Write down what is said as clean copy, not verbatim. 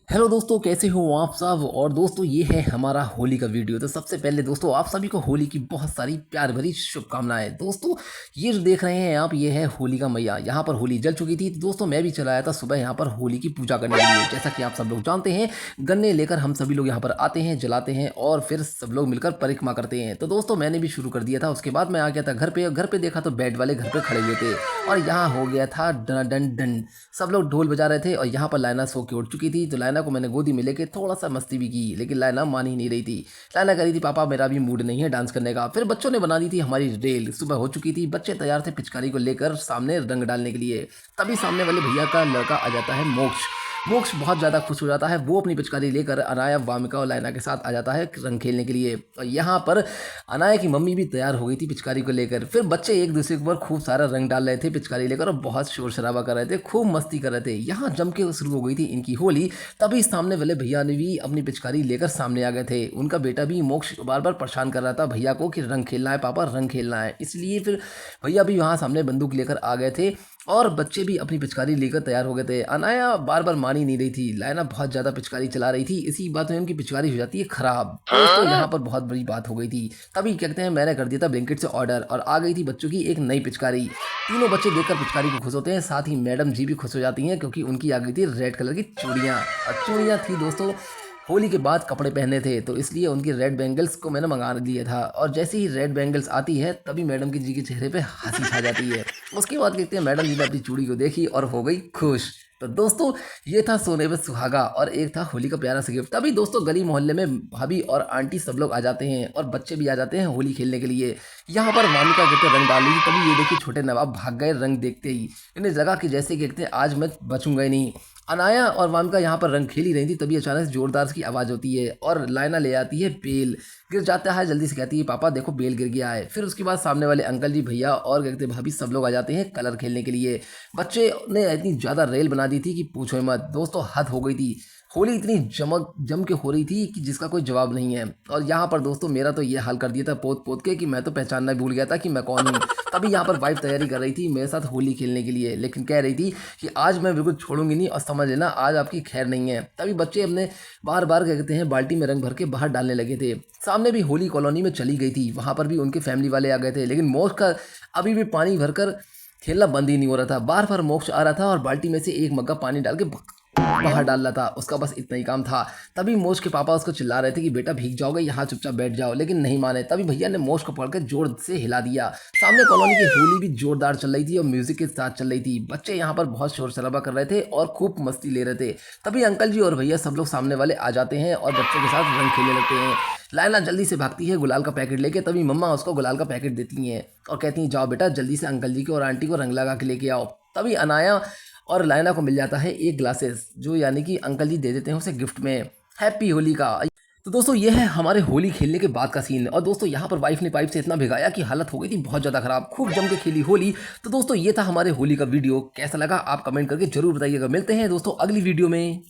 Hello दोस्तों, कैसे हो आप सब। और दोस्तों ये है हमारा होली का वीडियो। तो सबसे पहले दोस्तों आप सभी को होली की बहुत सारी प्यार भरी शुभकामनाएं। दोस्तों ये जो देख रहे हैं आप, ये है होली का मैया। यहाँ पर होली जल चुकी थी तो दोस्तों मैं भी चला आया था सुबह यहाँ पर होली की पूजा करने के लिए। जैसा कि आप सब लोग जानते हैं, गन्ने लेकर हम सभी लोग यहाँ पर आते हैं, जलाते हैं और फिर सब लोग मिलकर परिक्रमा करते हैं। तो दोस्तों मैंने भी शुरू कर दिया था। उसके बाद मैं आ गया था घर पे देखा तो बैट वाले घर पे खड़े हुए थे और यहाँ हो गया था डन डन डन। सब लोग ढोल बजा रहे थे और यहाँ पर लाइना सो के उठ चुकी थी। तो लाइना को मैंने गोदी में लेके थोड़ा सा मस्ती भी की, लेकिन लाइना मान ही नहीं रही थी। लाइना कह रही थी पापा मेरा भी मूड नहीं है डांस करने का। फिर बच्चों ने बना दी थी हमारी रेल। सुबह हो चुकी थी, बच्चे तैयार थे पिचकारी को लेकर सामने रंग डालने के लिए। तभी सामने वाले भैया का लड़का आ जाता है मोक्ष। मोक्ष बहुत ज़्यादा खुश हो जाता है। वो अपनी पिचकारी लेकर अनाया, वामिका और लाइना के साथ आ जाता है रंग खेलने के लिए। और यहाँ पर अनाया की मम्मी भी तैयार हो गई थी पिचकारी को लेकर। फिर बच्चे एक दूसरे के ऊपर खूब सारा रंग डाल रहे थे पिचकारी लेकर और बहुत शोर शराबा कर रहे थे, खूब मस्ती कर रहे थे। यहाँ जम के शुरू हो गई थी इनकी होली। तभी सामने वाले भैया ने भी अपनी पिचकारी लेकर सामने आ गए थे। उनका बेटा भी मोक्ष बार बार परेशान कर रहा था भैया को कि रंग खेलना है पापा, रंग खेलना है। इसलिए फिर भैया भी वहाँ सामने बंदूक लेकर आ गए थे और बच्चे भी अपनी पिचकारी लेकर तैयार हो गए थे। अनाया बार बार मान ही नहीं रही थी। लाइना बहुत ज़्यादा पिचकारी चला रही थी। इसी बात में उनकी पिचकारी हो जाती है खराब। दोस्तों यहाँ पर बहुत बड़ी बात हो गई थी। तभी कहते हैं मैंने कर दिया था ब्लिंकिट से ऑर्डर और आ गई थी बच्चों की एक नई पिचकारी। तीनों बच्चे देखकर पिचकारी को खुश होते हैं, साथ ही मैडम जी भी खुश हो जाती हैं क्योंकि उनकी आ गई थी रेड कलर की चूड़ियाँ। और चूड़ियाँ थी दोस्तों, होली के बाद कपड़े पहने थे तो इसलिए उनकी रेड बैंगल्स को मैंने मंगा दिया था। और जैसे ही रेड बैंगल्स आती है तभी मैडम की जी के चेहरे पे हंसी छा जाती है। उसके बाद कहते हैं मैडम जी ने अपनी चूड़ी को देखी और हो गई खुश। तो दोस्तों ये था सोने पे सुहागा और एक था होली का प्यारा सा गिफ्ट। तभी दोस्तों गली मोहल्ले में भाभी और आंटी सब लोग आ जाते हैं और बच्चे भी आ जाते हैं होली खेलने के लिए। यहाँ पर वामिका कहते रंग डाल रही थी, तभी ये देखिए छोटे नवाब भाग गए रंग देखते ही। इन्हें जगह कि जैसे कहते हैं आज मैं बचूंगा ही नहीं। अनाया और वामिका यहाँ पर रंग खेल ही रही थी, तभी अचानक से जोरदार सी आवाज़ होती है और लाइना ले आती है बेल। गिर जाता है, जल्दी से कहती है पापा देखो बेल गिर गया है। फिर उसके बाद सामने वाले अंकल जी, भैया और कहते भाभी सब लोग आ जाते हैं कलर खेलने के लिए। बच्चे ने इतनी ज़्यादा रेल बना दी थी कि पूछो मत दोस्तों, हद हो गई थी। होली इतनी जम के हो रही थी कि जिसका कोई जवाब नहीं है। और यहाँ पर दोस्तों मेरा तो ये हाल कर दिया था पोत पोत के कि मैं तो पहचानना भूल गया था कि मैं कौन हूँ। तभी यहाँ पर वाइफ तैयारी कर रही थी मेरे साथ होली खेलने के लिए, लेकिन कह रही थी कि आज मैं बिल्कुल छोड़ूंगी नहीं और समझ लेना आज आपकी खैर नहीं है। तभी बच्चे अपने बार बार कहते हैं बाल्टी में रंग भर के बाहर डालने लगे थे। सामने भी होली कॉलोनी में चली गई थी, वहाँ पर भी उनके फैमिली वाले आ गए थे, लेकिन मोक्ष का अभी भी पानी भरकर खेलना बंद ही नहीं हो रहा था। बार बार मोक्ष आ रहा था और बाल्टी में से एक मग्गा पानी डाल के बाहर डाल रहा था। उसका बस इतना ही काम था। तभी मोक्ष के पापा उसको चिल्ला रहे थे कि बेटा भीग जाओगे, यहाँ चुपचाप बैठ जाओ, लेकिन नहीं माने। तभी भैया ने मोक्ष को पकड़ जोर से हिला दिया। सामने कॉलोनी की होली भी जोरदार चल रही थी और म्यूजिक के साथ चल रही थी। बच्चे यहाँ पर बहुत शोर शराबा कर रहे थे और खूब मस्ती ले रहे थे। तभी अंकल जी और भैया सब लोग सामने वाले आ जाते हैं और बच्चों के साथ रंग खेलने लगते हैं। लाइना जल्दी से भागती है गुलाल का पैकेट लेके। तभी मम्मा उसको गुलाल का पैकेट देती हैं और कहती हैं जाओ बेटा जल्दी से अंकल जी को और आंटी को रंग लगा के लेके आओ। तभी अनाया और लाइना को मिल जाता है एक ग्लासेस, जो यानी कि अंकल जी दे देते हैं उसे गिफ्ट में। हैप्पी होली का। तो दोस्तों ये है हमारे होली खेलने के बाद का सीन। और दोस्तों यहाँ पर वाइफ ने पाइप से इतना भिगाया कि हालत हो गई थी बहुत ज़्यादा खराब। खूब जम के खेली होली। तो दोस्तों ये था हमारे होली का वीडियो। कैसा लगा आप कमेंट करके जरूर बताइएगा। मिलते हैं दोस्तों अगली वीडियो में।